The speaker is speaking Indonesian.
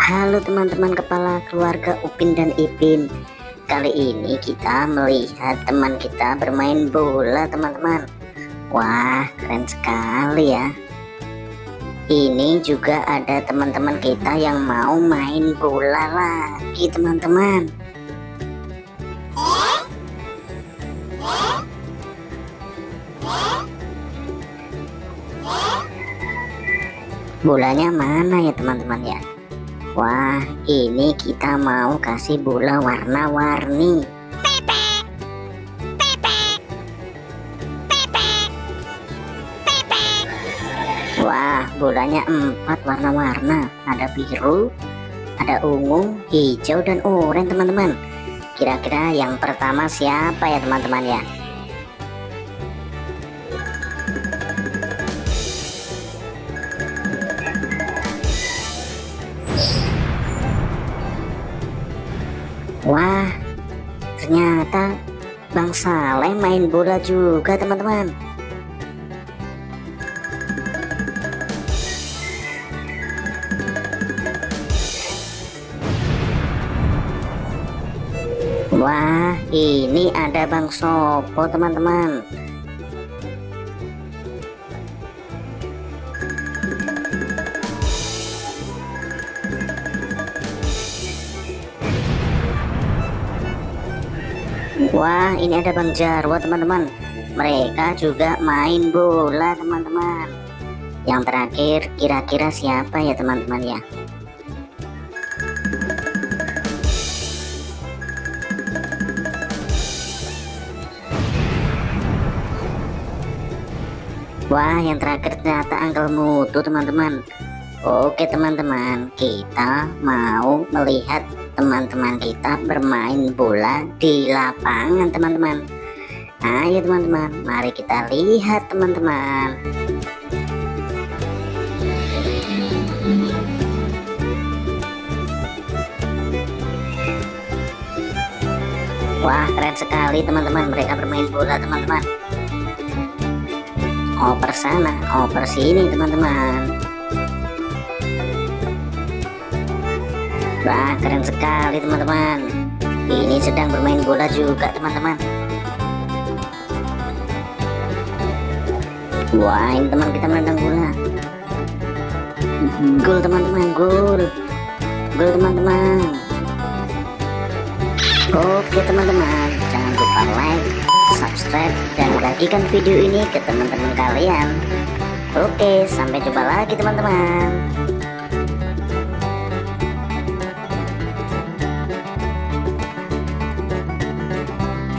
Halo teman-teman kepala keluarga Upin dan Ipin. Kali ini kita melihat teman kita bermain bola teman-teman. Wah, keren sekali ya. Ini juga ada teman-teman kita yang mau main bola lagi teman-teman. Bolanya mana ya teman-teman ya? Wah, ini kita mau kasih bola warna-warni. Wah, bolanya 4 warna-warna. Ada biru, ada ungu, hijau, dan oranye teman-teman. Kira-kira yang pertama siapa ya teman-teman ya? Wah, ternyata Bang Saleh main bola juga teman-teman. Wah, ini ada Bang Sopo teman-teman. Wah, ini ada Bang Jarwo teman-teman. Mereka juga main bola teman-teman. Yang terakhir kira-kira siapa ya teman-teman ya? Wah, yang terakhir ternyata Uncle Mutu teman-teman. Oke teman-teman, kita mau melihat teman-teman kita bermain bola di lapangan teman-teman. Ayo teman-teman, mari kita lihat teman-teman. Wah, keren sekali teman-teman, mereka bermain bola teman-teman. Oper sana, oper sini teman-teman. Wah, keren sekali teman-teman. Ini sedang bermain bola juga teman-teman. Wah, ini teman kita menendang bola. Gol teman-teman, gol. Gol teman-teman. Oke teman-teman, jangan lupa like, subscribe, dan bagikan video ini ke teman-teman kalian. Oke, sampai jumpa lagi teman-teman.